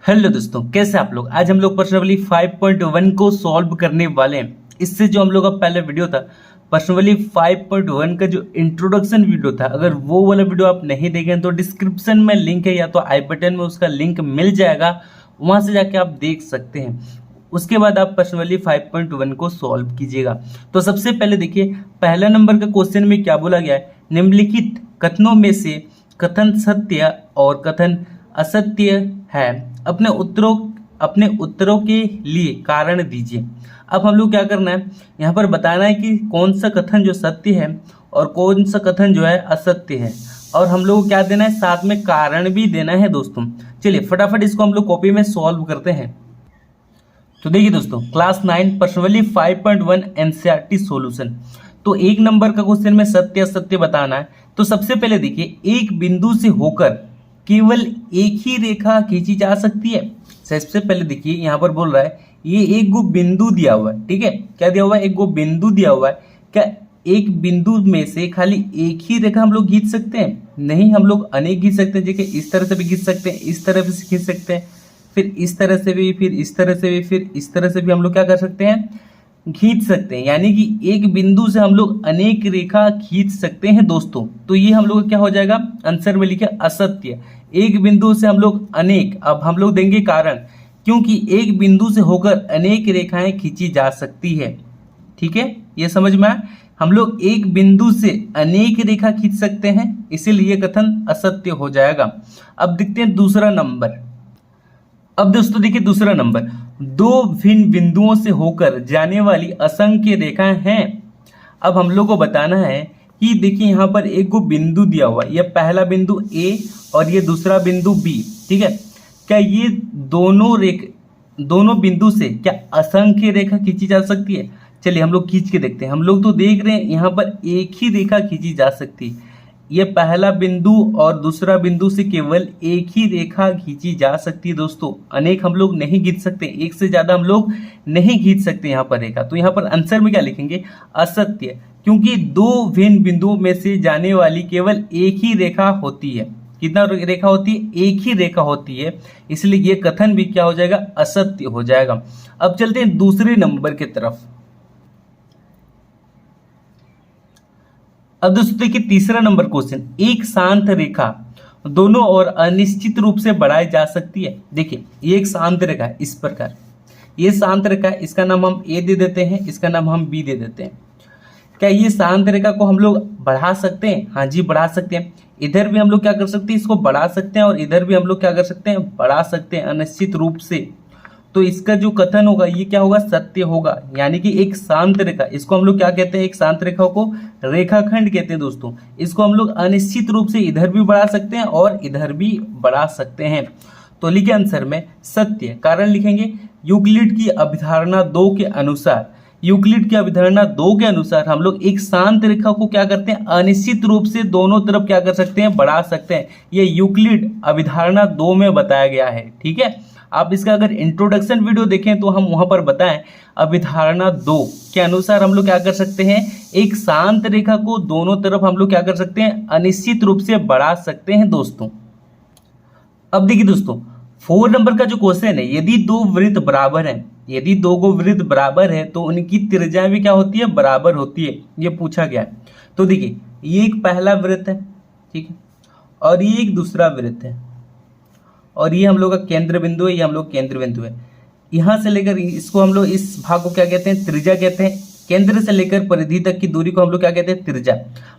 Hello दोस्तों, कैसे आप लोग। आज हम लोग प्रश्नावली 5.1 को सॉल्व करने वाले हैं। इससे जो हम लोग का पहला वीडियो था प्रश्नावली 5.1 का जो इंट्रोडक्शन वीडियो था, अगर वो वाला वीडियो आप नहीं देखें तो डिस्क्रिप्शन में लिंक है या तो आई बटन में उसका लिंक मिल जाएगा, वहां से जाके आप देख सकते हैं। उसके बाद आप प्रश्नावली 5.1 को सॉल्व कीजिएगा। तो सबसे पहले देखिए, पहला नंबर का क्वेश्चन में क्या बोला गया है। निम्नलिखित कथनों में से कथन सत्य और कथन असत्य है। अपने उत्तरों के लिए कारण दीजिए। अब हम लोग क्या करना है, यहाँ पर बताना है कि कौन सा कथन जो सत्य है और कौन सा कथन जो है असत्य है, और हम लोग को क्या देना है, साथ में कारण भी देना है दोस्तों। चलिए फटाफट इसको हम लोग कॉपी में सॉल्व करते हैं। तो देखिए दोस्तों, क्लास 9 प्रश्नावली 5.1 एनसीईआरटी सॉल्यूशन। तो एक नंबर का क्वेश्चन में सत्य असत्य बताना है। तो सबसे पहले देखिए, एक बिंदु से होकर केवल एक ही रेखा खींची जा सकती है। सबसे पहले देखिए, यहाँ पर बोल रहा है ये एक गो बिंदु दिया हुआ है, ठीक है। क्या दिया हुआ है, एक गो बिंदु दिया हुआ है। क्या एक बिंदु में से खाली एक ही रेखा हम लोग खींच सकते हैं? नहीं, हम लोग अनेक खींच सकते हैं। देखिए इस तरह से भी खींच सकते हैं, इस तरह से खींच सकते हैं, फिर इस तरह से भी, फिर इस तरह से भी, फिर इस तरह से भी हम लोग क्या कर सकते हैं, खींच सकते हैं। यानी कि एक बिंदु से हम लोग अनेक रेखा खींच सकते हैं दोस्तों। तो ये हम लोग क्या हो जाएगा, आंसर में लिखे असत्य। एक बिंदु से हम लोग अनेक, अब हम लोग देंगे कारण, क्योंकि एक बिंदु से होकर अनेक रेखाएं खींची जा सकती है। ठीक है, ये समझ में आया। हम लोग एक बिंदु से अनेक रेखा खींच सकते हैं, इसीलिए कथन असत्य हो जाएगा। अब देखते हैं दूसरा नंबर। अब दोस्तों देखिए दूसरा नंबर, दो भिन्न बिंदुओं से होकर जाने वाली असंख्य रेखाएं हैं। अब हम लोग को बताना है कि देखिए यहाँ पर एक को बिंदु दिया हुआ है, यह पहला बिंदु ए और ये दूसरा बिंदु बी, ठीक है। क्या ये दोनों बिंदु से क्या असंख्य रेखा खींची जा सकती है? चलिए हम लोग खींच के देखते हैं। हम लोग तो देख रहे हैं यहाँ पर एक ही रेखा खींची जा सकती है। ये पहला बिंदु और दूसरा बिंदु से केवल एक ही रेखा खींची जा सकती है दोस्तों। अनेक हम लोग नहीं खींच सकते, एक से ज्यादा हम लोग नहीं खींच सकते यहाँ पर रेखा। तो यहाँ पर आंसर में क्या लिखेंगे, असत्य, क्योंकि दो भिन्न बिंदुओं में से जाने वाली केवल एक ही रेखा होती है। कितना रेखा होती है, एक ही रेखा होती है, इसलिए ये कथन भी क्या हो जाएगा, असत्य हो जाएगा। अब चलते हैं दूसरे नंबर की तरफ। अब दोस्तों देखिए तीसरा नंबर क्वेश्चन, एक शांत रेखा दोनों ओर अनिश्चित रूप से बढ़ाई जा सकती है। देखिए ये एक शांत रेखा है, इस प्रकार ये शांत रेखा है, इसका नाम हम ए दे देते हैं, इसका नाम हम बी दे देते हैं। क्या ये शांत रेखा को हम लोग बढ़ा सकते हैं? हाँ जी, बढ़ा सकते हैं। इधर भी हम लोग क्या कर सकते हैं, इसको बढ़ा सकते हैं, और इधर भी हम लोग क्या कर सकते हैं, बढ़ा सकते हैं अनिश्चित रूप से। तो इसका जो कथन होगा ये क्या होगा, सत्य होगा। यानी कि एक शांत रेखा, इसको हम लोग क्या कहते हैं, एक शांत रेखा को रेखाखंड कहते हैं दोस्तों। इसको हम लोग अनिश्चित रूप से इधर भी बढ़ा सकते हैं और इधर भी बढ़ा सकते हैं। तो लिखे आंसर में सत्य। कारण लिखेंगे, यूक्लिड की अभिधारणा 2 के अनुसार, यूक्लिड की अभिधारणा 2 के अनुसार हम लोग एक शांत रेखा को क्या करते हैं, अनिश्चित रूप से दोनों तरफ क्या कर सकते हैं, बढ़ा सकते हैं। ये यूक्लिड अभिधारणा 2 में बताया गया है, ठीक है। आप इसका अगर इंट्रोडक्शन वीडियो देखें तो हम वहां पर बताएं, अभिधारणा 2 के अनुसार हम लोग क्या कर सकते हैं, एक शांत रेखा को दोनों तरफ हम लोग क्या कर सकते हैं, अनिश्चित रूप से बढ़ा सकते हैं दोस्तों। अब देखिए दोस्तों 4 नंबर का जो क्वेश्चन है, यदि दो वृत्त बराबर हैं, यदि दो गो वृत्त बराबर है तो उनकी त्रिज्या भी क्या होती है, बराबर होती है, ये पूछा गया है। तो देखिए ये एक पहला वृत्त है, ठीक है, और ये एक दूसरा वृत्त है, और ये हम लोग का केंद्र बिंदु है, ये हम लोग केंद्र बिंदु है। यहां से लेकर इसको हम लोग इस भाग को क्या कहते हैं, त्रिज्या कहते हैं। केंद्र से लेकर परिधि तक की दूरी को हम लोग क्या कहते हैं, त्रिज्या।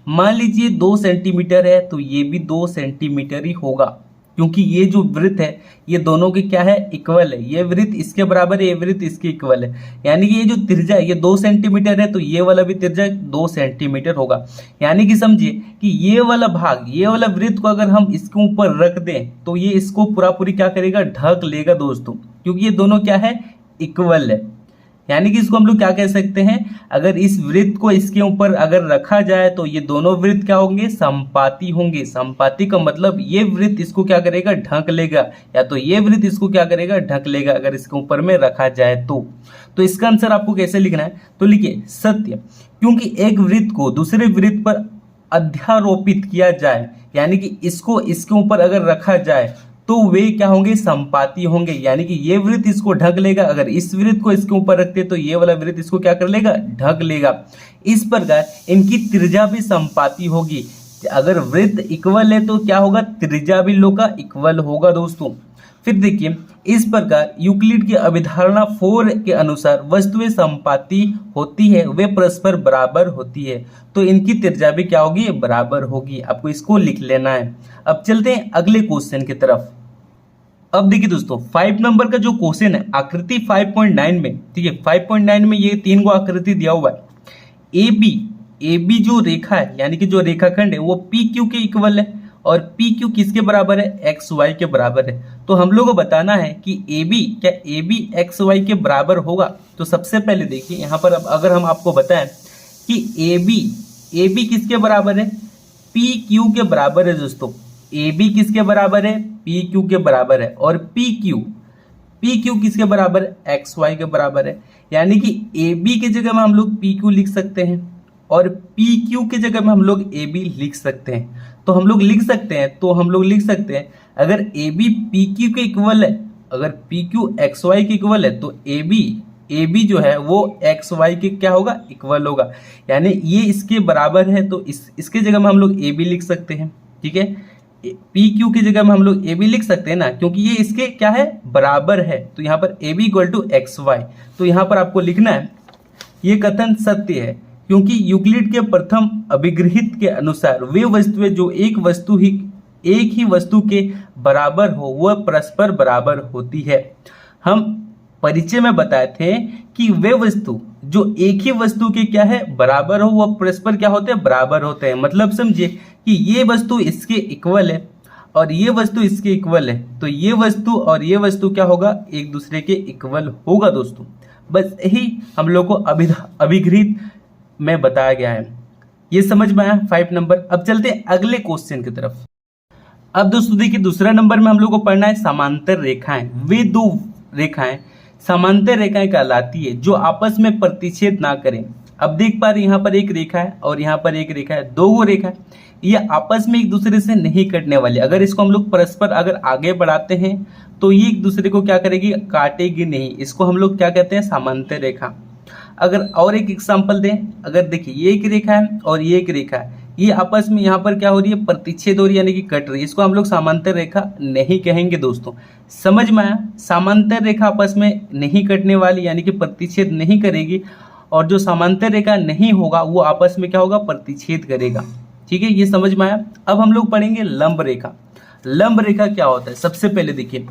मान लीजिए 2 सेंटीमीटर है, तो ये भी 2 सेंटीमीटर ही होगा, क्योंकि ये जो वृत्त है ये दोनों के क्या है, इक्वल है। ये वृत्त इसके बराबर है, ये वृत्त इसके इक्वल है। यानी कि ये जो त्रिज्या ये 2 सेंटीमीटर है, तो ये वाला भी त्रिज्या 2 सेंटीमीटर होगा। यानी कि समझिए कि ये वाला भाग, ये वाला वृत्त को अगर हम इसके ऊपर रख दें तो ये इसको पूरा पूरी क्या करेगा, ढक लेगा दोस्तों, क्योंकि ये दोनों क्या है, इक्वल है। यानी कि इसको हम लोग क्या कह सकते हैं, अगर इस वृत्त को इसके ऊपर अगर रखा जाए तो ये दोनों वृत्त क्या होंगे, समपाती होंगे। समपाती का मतलब ये वृत्त इसको क्या करेगा, ढक लेगा, या तो ये वृत्त इसको क्या करेगा, ढक लेगा, अगर इसके ऊपर में रखा जाए तो इसका आंसर आपको कैसे लिखना है, तो लिखिए सत्य, क्योंकि एक वृत्त को दूसरे वृत्त पर अध्यारोपित किया जाए, यानी कि इसको इसके ऊपर अगर रखा जाए तो वे क्या होंगे, संपाती होंगे, यानी कि ये वृत्त इसको ढक लेगा। अगर इस वृत्त को इसके ऊपर रखते तो ये वाला वृत्त इसको क्या कर लेगा, ढक लेगा। इस प्रकार इनकी त्रिज्या भी संपाती होगी। अगर वृत्त इक्वल है तो क्या होगा, त्रिज्या भी लोग का इक्वल होगा दोस्तों। फिर देखिए, इस प्रकार यूक्लिड की अभिधारणा 4 के अनुसार वस्तुएं संपाती होती है, वे परस्पर बराबर होती है, तो इनकी त्रिज्या भी क्या होगी, बराबर होगी। आपको इसको लिख लेना है। अब चलते हैं अगले क्वेश्चन की तरफ। अब देखिए दोस्तों, 5 नंबर का जो क्वेश्चन है आकृति 5.9 में, ठीक है, 5.9 में ये 3 को आकृति दिया हुआ है। ए बी जो रेखा है, यानी कि जो रेखाखंड है वो पी क्यू के इक्वल है, और पी क्यू किसके बराबर है, एक्स वाई के बराबर है। तो हम लोग को बताना है कि ए बी, क्या ए बी एक्स वाई के बराबर होगा। तो सबसे पहले देखिए यहाँ पर, अब अगर हम आपको बताएं कि ए बी किसके बराबर है, पी क्यू के बराबर है दोस्तों। ए बी किसके बराबर है, पी क्यू के बराबर है, और पी क्यू किसके बराबर है, एक्स वाई के बराबर है। यानी कि ए बी की जगह में हम लोग पी क्यू लिख सकते हैं, और पी क्यू की जगह में हम लोग ए बी लिख सकते हैं। तो हम लोग लिख सकते हैं अगर ए बी पी क्यू के इक्वल है, अगर पी क्यू एक्स वाई के इक्वल है, तो ए बी जो है वो एक्स वाई के क्या होगा, इक्वल होगा। यानी ये इसके बराबर है, तो इसके जगह में हम लोग ए बी लिख सकते हैं, ठीक है। पी क्यू की जगह में हम लोग ए बी लिख सकते हैं ना, क्योंकि ये इसके क्या है, बराबर है। तो यहाँ पर A B equal to X Y. तो यहाँ पर आपको लिखना है ये कथन सत्य है, क्योंकि यूक्लिड के प्रथम अभिगृहित के अनुसार वे वस्तुएं जो एक ही वस्तु के बराबर हो वह परस्पर बराबर होती है। हम परिचय में बताए थे कि वे वस्तु जो एक ही वस्तु के क्या है, बराबर हो, वह परस्पर क्या होते हैं, बराबर होते हैं। मतलब समझिए कि ये वस्तु इसके इक्वल है और ये वस्तु इसके इक्वल है, तो ये वस्तु और ये वस्तु क्या होगा, एक दूसरे के इक्वल होगा दोस्तों। बस यही हम लोग को अभिगृहित में बताया गया है। ये समझ में आया 5 नंबर। अब चलते हैं अगले क्वेश्चन की तरफ। अब दोस्तों देखिए, दूसरा नंबर में हम लोग को पढ़ना है समांतर रेखाएं। वे दो रेखाएं समांतर रेखाएं कहलाती है जो आपस में प्रतिच्छेद ना करें। अब देख पा रहे यहाँ पर एक रेखा है और यहाँ पर एक रेखा है, दो रेखा है, ये आपस में एक दूसरे से नहीं कटने वाली। अगर इसको हम लोग परस्पर अगर आगे बढ़ाते हैं तो ये एक दूसरे को क्या करेगी, काटेगी नहीं। इसको हम लोग क्या कहते हैं, समांतर रेखा। अगर और एक एग्जांपल दें, अगर देखिए ये एक रेखा है और ये एक रेखा है, ये आपस में यहाँ पर क्या हो रही है, प्रतिच्छेद हो रही है, यानी कि कट रही है। इसको हम लोग समांतर रेखा नहीं कहेंगे दोस्तों। समझ में आया, समांतर रेखा आपस में नहीं कटने वाली, यानी कि प्रतिच्छेद नहीं करेगी, और जो समांतर रेखा नहीं होगा वो आपस में क्या होगा, प्रतिच्छेद करेगा। ठीक है, ये समझ में आया। अब हम लोग पढ़ेंगे लंब रेखा। लंब रेखा क्या होता है, सबसे पहले देखिए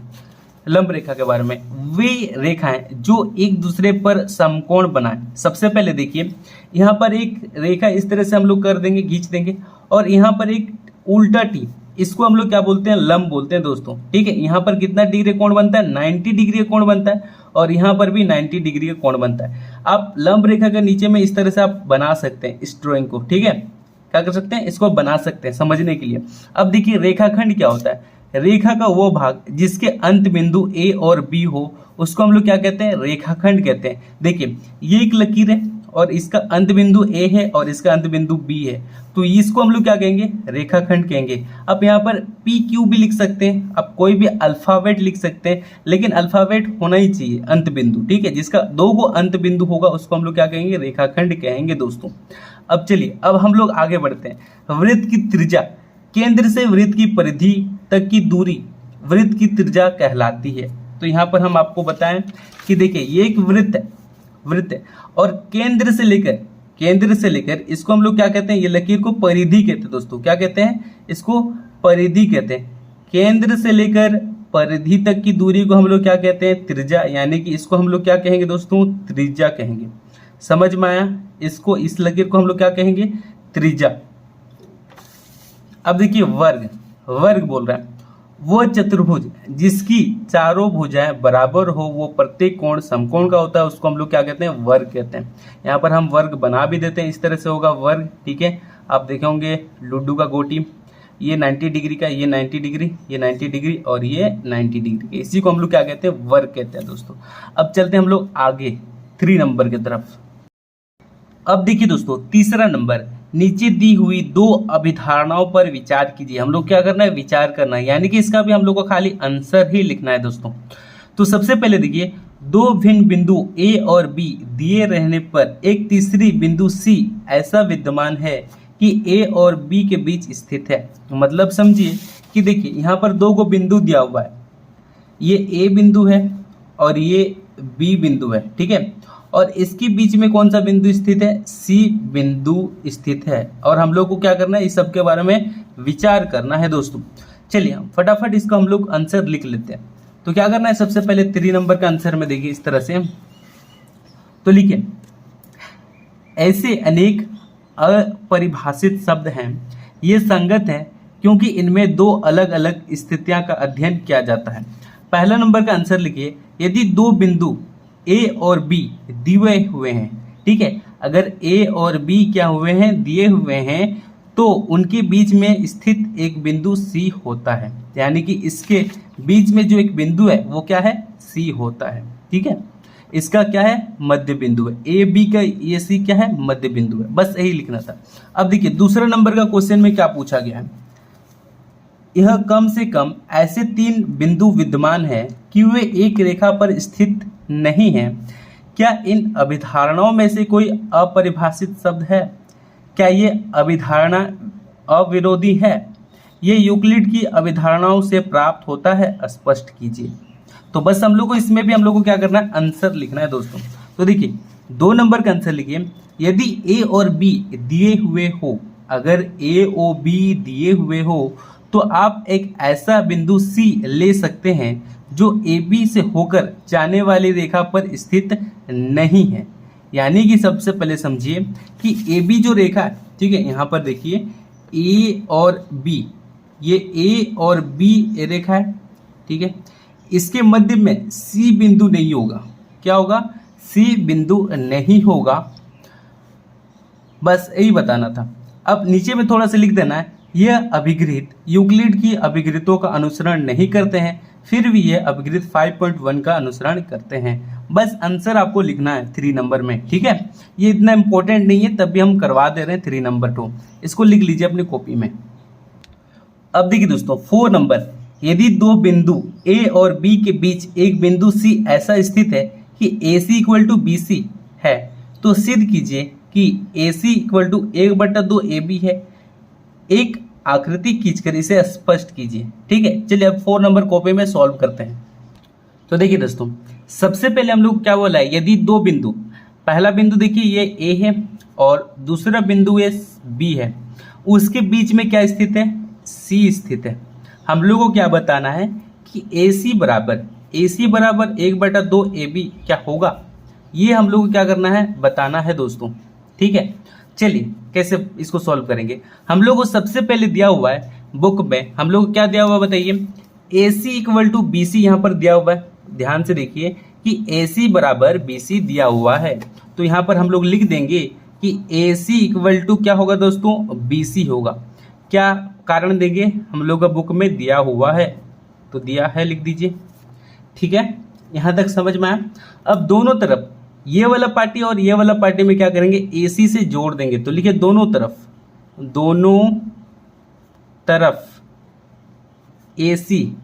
लंब रेखा के बारे में। वे रेखाएं जो एक दूसरे पर समकोण बनाए। सबसे पहले देखिए यहाँ पर एक रेखा इस तरह से हम लोग कर देंगे, खींच देंगे, और यहाँ पर एक उल्टा टी, इसको हम लोग क्या बोलते हैं, लंब बोलते हैं दोस्तों। ठीक है, यहाँ पर कितना डिग्री कोण बनता है, 90 डिग्री का कोण बनता है, और यहाँ पर भी 90 डिग्री का कोण बनता है। आप लंब रेखा के नीचे में इस तरह से आप बना सकते हैं इस ड्राइंग को। ठीक है, क्या कर सकते हैं, इसको बना सकते हैं समझने के लिए। अब देखिए रेखाखंड क्या होता है, रेखा का वो भाग जिसके अंत बिंदु ए और बी हो उसको हम लोग क्या कहते हैं, रेखाखंड कहते हैं। देखिए ये एक लकीर है और इसका अंत बिंदु ए है और इसका अंत बिंदु बी है, तो इसको हम लोग क्या कहेंगे, रेखाखंड कहेंगे। अब यहाँ पर पी क्यू भी लिख सकते हैं, अब कोई भी अल्फाबेट लिख सकते हैं, लेकिन अल्फाबेट होना ही चाहिए अंत बिंदु। ठीक है, जिसका 2 को अंत बिंदु होगा उसको हम लोग क्या कहेंगे, रेखाखंड कहेंगे दोस्तों। अब चलिए, अब हम लोग आगे बढ़ते हैं। वृत्त की त्रिज्या, केंद्र से वृत्त की परिधि तक की दूरी वृत्त की त्रिज्या कहलाती है। तो यहाँ पर हम आपको बताएं कि देखिए ये एक वृत्त है और केंद्र से लेकर इसको हम लोग क्या कहते हैं, ये लकीर को परिधि कहते हैं दोस्तों। क्या कहते हैं, इसको परिधि कहते हैं। केंद्र से लेकर परिधि तक की दूरी को हम लोग क्या कहते हैं, त्रिज्या, यानी कि इसको हम लोग क्या कहेंगे दोस्तों, त्रिज्या कहेंगे। समझ में आया, इसको इस लकीर को हम लोग क्या कहेंगे, त्रिज्या। अब देखिए वर्ग बोल रहा है, वो चतुर्भुज जिसकी चारों भुजाएं बराबर हो, वो प्रत्येक कोण समकोण का होता है, उसको हम लोग क्या कहते हैं, वर्ग कहते हैं। यहाँ पर हम वर्ग बना भी देते हैं, इस तरह से होगा वर्ग। ठीक है, आप देखे होंगे लूडो का गोटी, ये 90 डिग्री का, ये 90 डिग्री, ये 90 डिग्री और ये 90 डिग्री, इसी को हम लोग क्या कहते हैं, वर्ग कहते हैं दोस्तों। अब चलते हैं हम लोग आगे 3 नंबर की तरफ। अब देखिए दोस्तों तीसरा नंबर, नीचे दी हुई दो अभिधारणाओं पर विचार कीजिए। हम लोग क्या करना है, विचार करना है, यानी कि इसका भी हम लोग को खाली आंसर ही लिखना है दोस्तों। तो सबसे पहले देखिए, दो भिन्न बिंदु ए और बी दिए रहने पर एक तीसरी बिंदु सी ऐसा विद्यमान है कि ए और बी के बीच स्थित है। मतलब समझिए कि देखिए यहाँ पर दो को बिंदु दिया हुआ है, ये ए बिंदु है और ये बी बिंदु है, ठीक है। और इसके बीच में कौन सा बिंदु स्थित है, सी बिंदु स्थित है। और हम लोग को क्या करना है, इस सब के बारे में विचार करना है दोस्तों। चलिए फटाफट इसको हम लोग आंसर लिख लेते हैं। तो क्या करना है, सबसे पहले 3 नंबर का आंसर में देखिए इस तरह से, तो लिखिए, ऐसे अनेक अपरिभाषित शब्द हैं, ये संगत है क्योंकि इनमें दो अलग अलग स्थितियां का अध्ययन किया जाता है। पहला नंबर का आंसर लिखिए, यदि दो बिंदु ए और बी दिए हुए हैं, ठीक है, अगर ए और बी क्या हुए हैं, दिए हुए हैं, तो उनके बीच में स्थित एक बिंदु सी होता है। यानी कि इसके बीच में जो एक बिंदु है वो क्या है, सी होता है, ठीक है। इसका क्या है, मध्य बिंदु है। ए बी का ये सी क्या है, मध्य बिंदु है। बस यही लिखना था। अब देखिए दूसरा नंबर का क्वेश्चन में क्या पूछा गया है, यह कम से कम ऐसे 3 बिंदु विद्यमान है कि वे एक रेखा पर स्थित नहीं है। क्या इन अभिधारणाओं में से कोई अपरिभाषित शब्द है? क्या ये अभिधारणा अविरोधी है? ये यूक्लिड की अभिधारणाओं से प्राप्त होता है? स्पष्ट कीजिए। तो बस हम लोग को इसमें भी हम लोग को क्या करना है, आंसर लिखना है दोस्तों। तो देखिए 2 नंबर का आंसर लिखिए, यदि ए और बी दिए हुए हो, अगर ए और बी दिए हुए हो तो आप एक ऐसा बिंदु सी ले सकते हैं जो ए बी से होकर जाने वाली रेखा पर स्थित नहीं है। यानी कि सबसे पहले समझिए कि ए बी जो रेखा है, ठीक है, यहाँ पर देखिए ए और बी, ये ए और बी रेखा है, ठीक है, इसके मध्य में सी बिंदु नहीं होगा। क्या होगा, सी बिंदु नहीं होगा। बस यही बताना था। अब नीचे में थोड़ा सा लिख देना है, यह अभिगृहित यूक्लिड की अभिगृहितों का अनुसरण नहीं करते हैं, फिर भी यह अभिगृहित 5.1 का अनुसरण करते हैं। बस आंसर आपको लिखना है 3 नंबर में, ठीक है। ये इतना इंपॉर्टेंट नहीं है, तब भी हम करवा दे रहे हैं 3 नंबर 2। इसको लिख लीजिए अपनी कॉपी में। अब देखिए दोस्तों 4 नंबर, यदि दो बिंदु ए और बी के बीच एक बिंदु सी ऐसा स्थित है कि ए सी इक्वल टू बी सी है, तो सिद्ध कीजिए कि ए सी इक्वल टू 1/2 ए बी है। एक आकृति खींचकर इसे स्पष्ट कीजिए, ठीक है। चलिए अब 4 नंबर कॉपी में सॉल्व करते हैं। तो देखिए दोस्तों, सबसे पहले हम लोग क्या बोला है, यदि दो बिंदु, पहला बिंदु देखिए ये ए है और दूसरा बिंदु ये बी है, उसके बीच में क्या स्थित है, सी स्थित है। हम लोग को क्या बताना है कि ए सी बराबर 1/2 ए बी क्या होगा, ये हम लोग को क्या करना है, बताना है दोस्तों, ठीक है। चलिए कैसे इसको सॉल्व करेंगे। हम लोग को सबसे पहले दिया हुआ है बुक में, हम लोग क्या दिया हुआ बताइए, ए सी इक्वल टू बी सी यहाँ पर दिया हुआ है। ध्यान से देखिए कि ए सी बराबर बी सी दिया हुआ है, तो यहाँ पर हम लोग लिख देंगे कि ए सी इक्वल टू क्या होगा दोस्तों, बी सी होगा। क्या कारण देंगे, हम लोग का बुक में दिया हुआ है, तो दिया है लिख दीजिए, ठीक है। यहाँ तक समझ में आया। अब दोनों तरफ ये वाला पार्टी और ये वाला पार्टी में क्या करेंगे, ए सी से जोड़ देंगे। तो लिखिए दोनों तरफ ए सी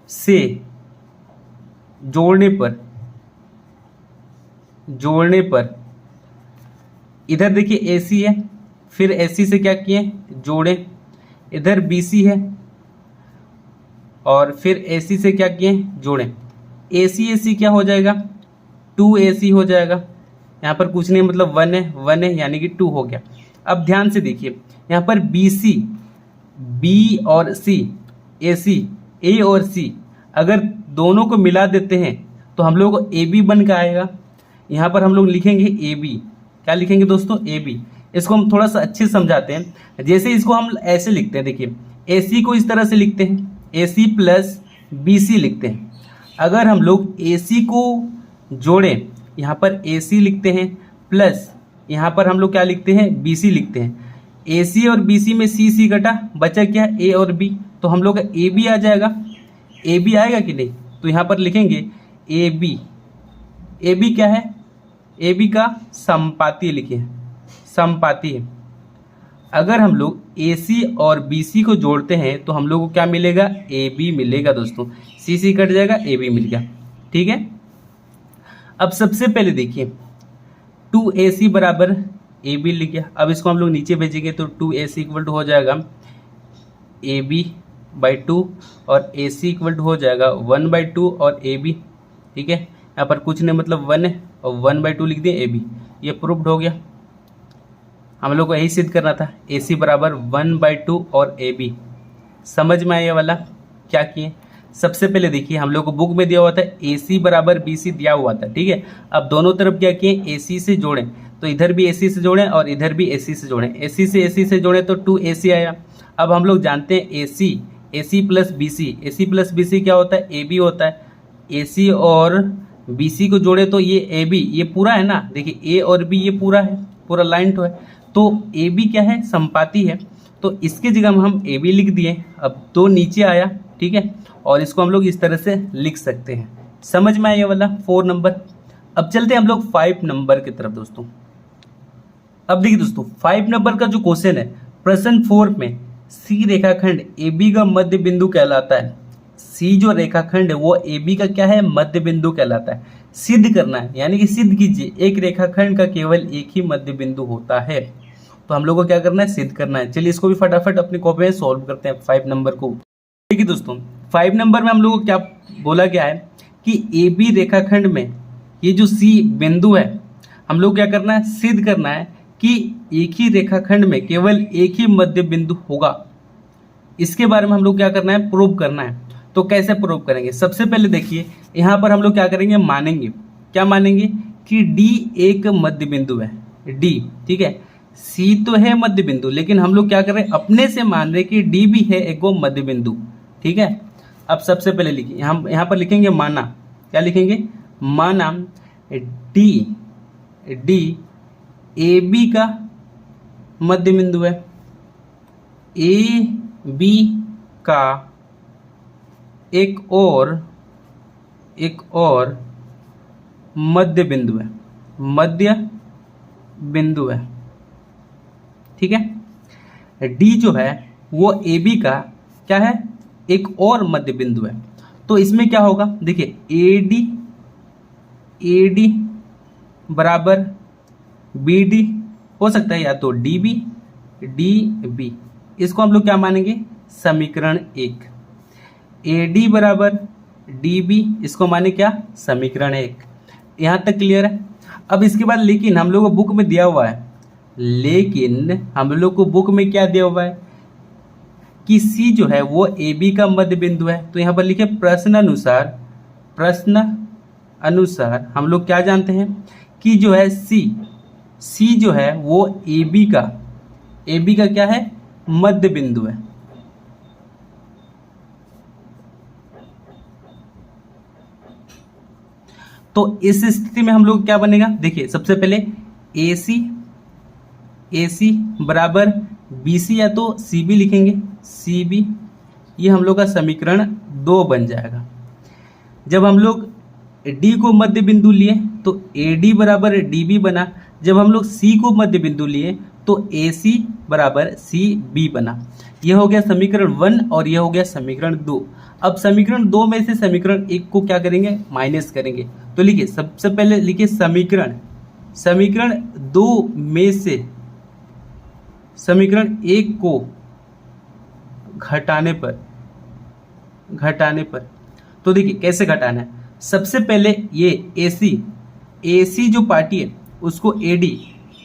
से जोड़ने पर इधर देखिए ए सी है, फिर ए सी से क्या किए, जोड़े, इधर बी सी है और फिर ए सी से क्या किए, जोड़े। ए सी क्या हो जाएगा, 2AC हो जाएगा। यहाँ पर कुछ नहीं, मतलब 1 है यानी कि 2 हो गया। अब ध्यान से देखिए, यहाँ पर BC, B और C, AC, A और C, अगर दोनों को मिला देते हैं तो हम लोग को AB बन के आएगा। यहाँ पर हम लोग लिखेंगे AB, क्या लिखेंगे दोस्तों, AB। इसको हम थोड़ा सा अच्छे समझाते हैं। जैसे इसको हम ऐसे लिखते हैं, देखिए AC को इस तरह से लिखते हैं, AC प्लस BC लिखते हैं। अगर हम लोग AC को जोड़ें, यहाँ पर AC लिखते हैं, प्लस यहाँ पर हम लोग क्या लिखते हैं, BC लिखते हैं। AC और BC में C कटा, बचा क्या, A और B, तो हम लोग का AB आ जाएगा। AB आएगा कि नहीं, तो यहाँ पर लिखेंगे AB। AB क्या है, AB का समपाती लिखिए, समपाती है, अगर हम लोग AC और BC को जोड़ते हैं तो हम लोग को क्या मिलेगा, AB मिलेगा दोस्तों। CC कट जाएगा, AB मिल गया। ठीक है, अब सबसे पहले देखिए 2AC बराबर AB लिख गया। अब इसको हम लोग नीचे भेजेंगे तो 2AC इक्वल टू हो जाएगा AB/2 और AC इक्वल टू हो जाएगा 1/2 और AB। ठीक है, यहाँ पर कुछ नहीं मतलब 1 है और 1/2 लिख दिए AB। ये प्रूफ्ड हो गया। हम लोग को यही सिद्ध करना था, AC बराबर 1/2 और AB। समझ में आया ये वाला? क्या किए, सबसे पहले देखिए हम लोग को बुक में दिया हुआ था AC बराबर BC दिया हुआ था। ठीक है, अब दोनों तरफ क्या किए, AC से जोड़ें, तो इधर भी AC से जोड़ें और इधर भी AC से जोड़ें। AC से जोड़ें तो 2AC आया। अब हम लोग जानते हैं AC प्लस BC क्या होता है, AB होता है। AC और BC को जोड़े तो ये AB, ये पूरा है ना, देखिए A और B ये पूरा है, पूरा लाइन तो है, तो AB क्या है, संपाती है, तो इसके जगह में हम AB लिख दिए। अब 2 नीचे आया। ठीक है, और इसको हम लोग इस तरह से लिख सकते हैं। समझ में आया ये वाला 4 नंबर। अब चलते हैं हम लोग 5 नंबर की तरफ दोस्तों। अब देखिए दोस्तों 5 नंबर का जो क्वेश्चन है, प्रश्न 4 में C रेखाखंड AB का मध्य बिंदु कहलाता है। C जो रेखाखंड है वो AB का क्या है, मध्य बिंदु कहलाता है। सिद्ध करना है, यानी कि सिद्ध कीजिए एक रेखाखंड का केवल एक ही मध्य बिंदु होता है। तो हम लोग को क्या करना है, सिद्ध करना है। चलिए इसको भी फटाफट अपनी कॉपी में सॉल्व करते हैं 5 नंबर को। ठीक है दोस्तों, 5 नंबर में हम लोग को क्या बोला गया है कि AB रेखाखंड में ये जो C बिंदु है, हम लोग क्या करना है, सिद्ध करना है कि एक ही रेखाखंड में केवल एक ही मध्य बिंदु होगा। इसके बारे में हम लोग क्या करना है, प्रूव करना है। तो कैसे प्रूव करेंगे, सबसे पहले देखिए यहाँ पर हम लोग क्या करेंगे, मानेंगे, क्या मानेंगे कि D एक मध्य बिंदु है, D। ठीक है, C तो है मध्य बिंदु, लेकिन हम लोग क्या कर रहे हैं, अपने से मान रहे कि D भी है एक वो मध्य बिंदु। ठीक है, अब सबसे पहले लिखिए, यहाँ पर लिखेंगे माना, क्या लिखेंगे, माना D AB का मध्य बिंदु है, AB का एक और मध्य बिंदु है, मध्य बिंदु है। ठीक है, D जो है वो AB का क्या है, एक और मध्य बिंदु है। तो इसमें क्या होगा, देखिए AD बराबर BD हो सकता है, या तो DB। इसको हम लोग क्या मानेंगे, समीकरण 1। AD बराबर DB, इसको माने क्या, समीकरण 1। यहाँ तक क्लियर है। अब इसके बाद लेकिन हम लोग को बुक में दिया हुआ है, लेकिन हम लोग को बुक में क्या दिया हुआ है कि C जो है वो AB का मध्य बिंदु है। तो यहाँ पर लिखे प्रश्न अनुसार हम लोग क्या जानते हैं कि जो है C जो है वो AB का क्या है, मध्य बिंदु है। तो इस स्थिति में हम लोग क्या बनेगा, देखिए सबसे पहले AC बराबर BC, या तो CB लिखेंगे, CB, ये हम लोग का समीकरण 2 बन जाएगा। जब हम लोग D को मध्य बिंदु लिए तो AD बराबर DB बना। जब हम लोग C को मध्य बिंदु लिए तो AC बराबर CB बना। यह हो गया समीकरण 1 और यह हो गया समीकरण 2। अब समीकरण 2 में से समीकरण 1 को क्या करेंगे, माइनस करेंगे। तो लिखिए सबसे पहले लिखिए समीकरण 2 में से समीकरण 1 को घटाने पर तो देखिए कैसे घटाना है। सबसे पहले ये AC जो पार्टी है उसको AD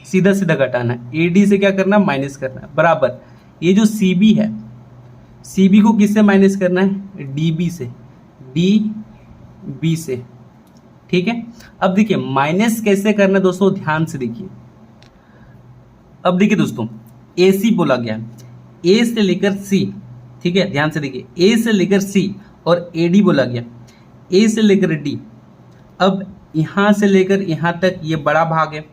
सीधा घटाना है। AD से क्या करना है, माइनस करना है, बराबर ये जो CB है, CB को किससे माइनस करना है, DB से। ठीक है, अब देखिए माइनस कैसे करना है दोस्तों, ध्यान से देखिए। अब देखिए दोस्तों AC बोला गया है, A से लेकर C, ठीक है, ध्यान से देखिए, A से लेकर C और AD बोला गया, A से लेकर D। अब यहाँ से लेकर यहाँ तक ये बड़ा भाग है,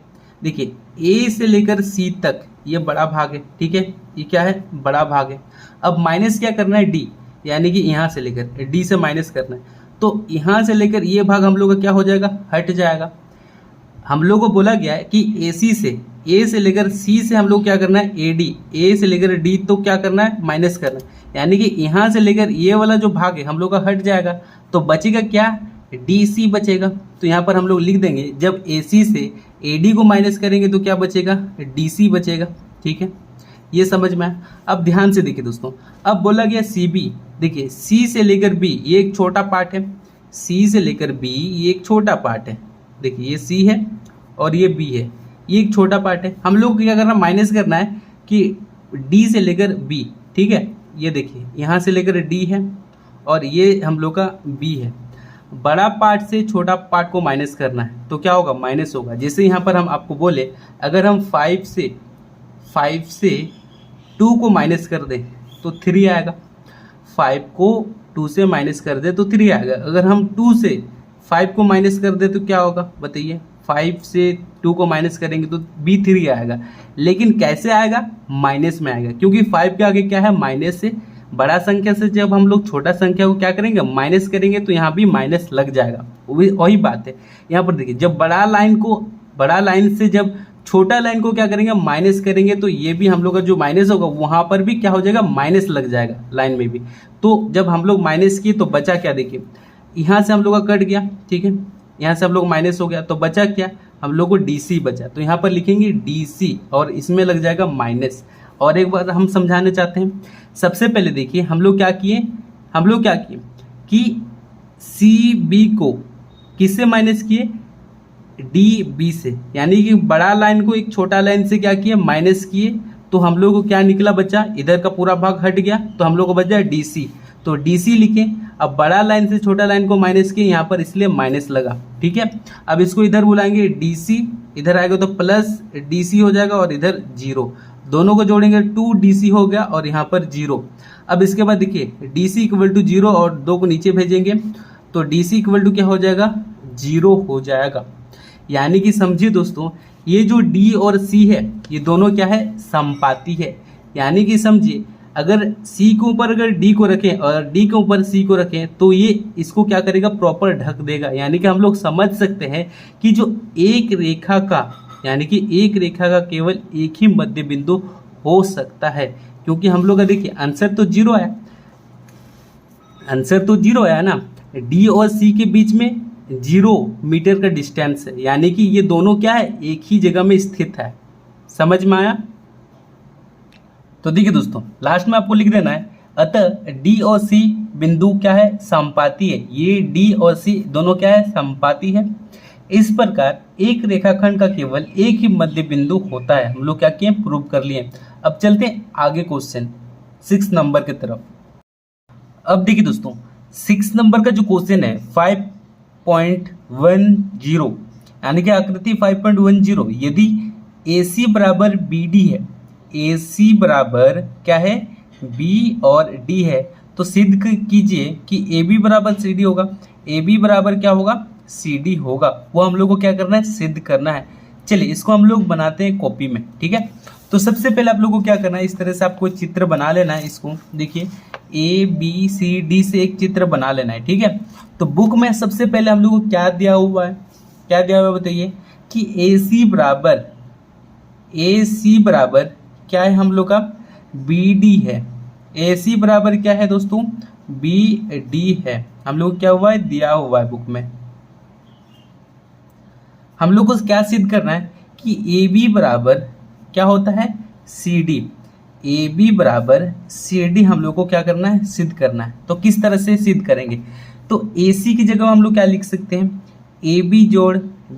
देखिए A से लेकर C तक ये बड़ा भाग है। ठीक है, ये क्या है, बड़ा भाग है। अब माइनस क्या करना है, D, यानी कि यहाँ से लेकर D से माइनस करना है। तो यहाँ से लेकर ये भाग हम लोग का क्या हो जाएगा, हट जाएगा। हम लोग को बोला गया है कि AC से A से लेकर C से हम लोग क्या करना है AD, A से लेकर D तो क्या करना है माइनस करना है, यानी कि यहाँ से लेकर ये वाला जो भाग है हम लोग का हट जाएगा, तो बचेगा क्या DC बचेगा। तो यहाँ पर हम लोग लिख देंगे जब AC से AD को माइनस करेंगे तो क्या बचेगा DC बचेगा। ठीक है, ये समझ में आया। अब ध्यान से देखिए दोस्तों, अब बोला गया CB, देखिए C से लेकर B ये एक छोटा पार्ट है, C से लेकर B ये एक छोटा पार्ट है, देखिए ये C है और ये B है, ये एक छोटा पार्ट है। हम लोग को क्या करना माइनस करना है कि D से लेकर B, ठीक है, ये देखिए यहाँ से लेकर D है और ये हम लोग का B है। बड़ा पार्ट से छोटा पार्ट को माइनस करना है तो क्या होगा माइनस होगा। जैसे यहाँ पर हम आपको बोले अगर हम 5 से 2 को माइनस कर दें तो 3 आएगा, 5 को 2 से माइनस कर दे तो 3 आएगा। अगर हम 2 से 5 को माइनस कर दे तो क्या होगा बताइए, 5 से 2 को माइनस करेंगे तो भी 3 आएगा, लेकिन कैसे आएगा माइनस में आएगा, क्योंकि 5 के आगे क्या है माइनस से। बड़ा संख्या से जब हम लोग छोटा संख्या को क्या करेंगे माइनस करेंगे तो यहाँ भी माइनस लग जाएगा। वही बात है यहाँ पर देखिए, जब बड़ा लाइन से जब छोटा लाइन को क्या करेंगे माइनस करेंगे तो ये भी हम लोग का जो माइनस होगा वहां पर भी क्या हो जाएगा माइनस लग जाएगा लाइन में भी। तो जब हम लोग माइनस किए तो बचा क्या, देखिए यहाँ से हम लोग का कट गया, ठीक है, यहाँ से हम लोग माइनस हो गया तो बचा क्या हम लोग को DC बचा। तो यहाँ पर लिखेंगे DC और इसमें लग जाएगा माइनस। और एक बार हम समझाना चाहते हैं, सबसे पहले देखिए हम लोग क्या किए कि CB को किससे माइनस किए DB से, यानी कि बड़ा लाइन को एक छोटा लाइन से क्या किए माइनस किए, तो हम लोग को क्या निकला बचा, इधर का पूरा भाग हट गया तो हम लोग को बचा DC, तो DC लिखे। अब बड़ा लाइन से छोटा लाइन को माइनस किए यहाँ पर इसलिए माइनस लगा, ठीक है। अब इसको इधर बुलाएंगे DC, इधर आएगा तो प्लस DC हो जाएगा और इधर 0, दोनों को जोड़ेंगे 2DC हो गया और यहाँ पर 0। अब इसके बाद देखिए DC इक्वल टू 0 और 2 को नीचे भेजेंगे तो DC इक्वल टू क्या हो जाएगा 0 हो जाएगा। यानी कि समझिए दोस्तों, ये जो D और C है ये दोनों क्या है समपाती है। यानी कि समझिए अगर C के ऊपर अगर D को रखें और D के ऊपर C को रखें तो ये इसको क्या करेगा प्रॉपर ढक देगा। यानी कि हम लोग समझ सकते हैं कि जो एक रेखा का केवल एक ही मध्य बिंदु हो सकता है, क्योंकि हम लोग का देखिए आंसर तो 0 आया ना, D और C के बीच में 0 मीटर का डिस्टेंस है, यानी कि ये दोनों क्या है एक ही जगह में स्थित है। समझ में आया? तो देखिए दोस्तों लास्ट में आपको लिख देना है, अतः D और C बिंदु क्या है समपाती है। ये D और C दोनों क्या है समपाती है। इस प्रकार एक रेखाखंड का केवल एक ही मध्य बिंदु होता है। हम लोग क्या किए प्रूव कर लिए। अब चलते हैं आगे क्वेश्चन 6 नंबर की तरफ। अब देखिए दोस्तों 6 नंबर का जो क्वेश्चन है 5.10 यानी कि आकृति 5.10, यदि AC बराबर BD है, AC बराबर क्या है B और D है, तो सिद्ध कीजिए कि AB बराबर CD होगा। AB बराबर क्या होगा CD होगा। वो हम लोग को क्या करना है सिद्ध करना है। चलिए इसको हम लोग बनाते हैं कॉपी में, ठीक है। तो सबसे पहले आप लोगों को क्या करना है, इस तरह से आपको चित्र बना लेना है। इसको देखिए ABCD से एक चित्र बना लेना है, ठीक है। तो बुक में सबसे पहले हम लोग को क्या दिया हुआ है, बताइए कि AC बराबर क्या है हम लोग का BD है। AC बराबर क्या है दोस्तों BD है। हम लोग क्या हुआ है दिया हुआ है बुक में। हम लोग को क्या सिद्ध करना है कि AB बराबर क्या होता है CD। AB बराबर CD हम लोग को क्या करना है सिद्ध करना है। तो किस तरह से सिद्ध करेंगे, तो AC की जगह हम लोग क्या लिख सकते हैं AB जोड़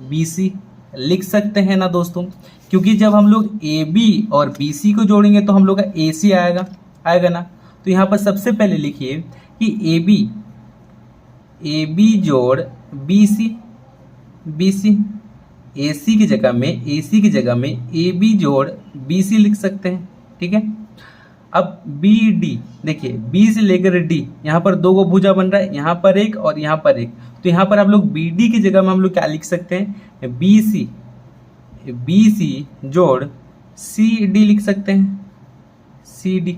BC लिख सकते हैं ना दोस्तों, क्योंकि जब हम लोग AB और BC को जोड़ेंगे तो हम लोग का AC आएगा ना। तो यहाँ पर सबसे पहले लिखिए कि AB जोड़ BC AC की जगह में AB जोड़ BC लिख सकते हैं, ठीक है। अब BD देखिए B से लेकर D यहाँ पर 2 को भुजा बन रहा है, यहाँ पर एक और यहाँ पर एक। तो यहाँ पर हम लोग BD की जगह में हम लोग क्या लिख सकते हैं BC जोड़ CD लिख सकते हैं CD।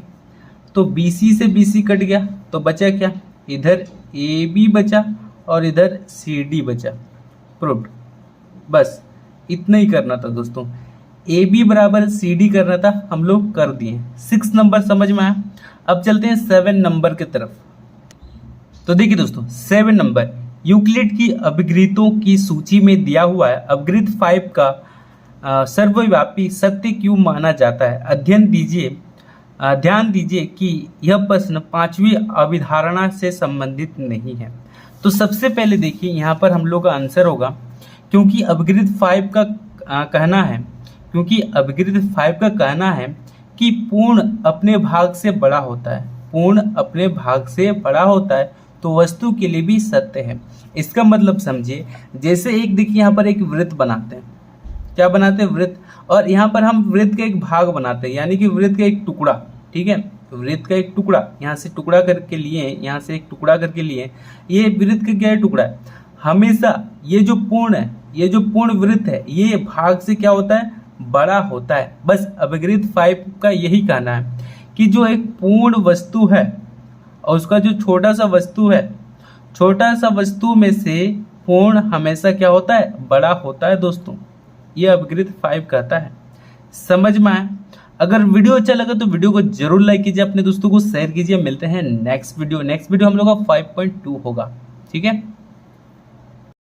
तो BC से BC कट गया तो बचा क्या, इधर AB बचा और इधर CD बचा। प्रूव्ड। बस इतना ही करना था दोस्तों, ए बी बराबर सी डी करना था, हम लोग कर दिए। 6 नंबर समझ में आया। अब चलते हैं 7 नंबर की तरफ। तो देखिए दोस्तों 7 नंबर, यूक्लिड की अभिगृहितों की सूची में दिया हुआ है अभिगृहित 5 का सर्वव्यापी सत्य क्यों माना जाता है? ध्यान दीजिए कि यह प्रश्न 5वीं अभिधारणा से संबंधित नहीं है। तो सबसे पहले देखिए यहाँ पर हम लोग का आंसर होगा क्योंकि अभिगृहित 5 का कहना है कि पूर्ण अपने भाग से बड़ा होता है, पूर्ण अपने भाग से बड़ा होता है, तो वस्तु के लिए भी सत्य है। इसका मतलब समझिए, जैसे एक देखिए यहाँ पर एक वृत्त बनाते हैं, क्या बनाते हैं? वृत्त। और यहाँ पर हम वृत्त का एक भाग बनाते हैं, यानी कि वृत्त का एक टुकड़ा, ठीक है, वृत्त का एक टुकड़ा, यहाँ से टुकड़ा करके लिए, यहाँ से एक टुकड़ा करके लिए, ये वृत्त का क्या है? टुकड़ा है। हमेशा ये जो पूर्ण है, ये जो पूर्ण वृत्त है, ये भाग से क्या होता है? बड़ा होता है। बस अभिगृहित 5 का यही कहना है कि जो एक पूर्ण वस्तु है और उसका जो छोटा सा वस्तु है, छोटा सा वस्तु में से पूर्ण हमेशा क्या होता है? बड़ा होता है दोस्तों। ये अभिगृहित 5 कहता है। समझ में आया? अगर वीडियो अच्छा लगा तो वीडियो को जरूर लाइक कीजिए, अपने दोस्तों को शेयर कीजिए। मिलते हैं नेक्स्ट वीडियो हम लोग का 5.2 होगा, ठीक है।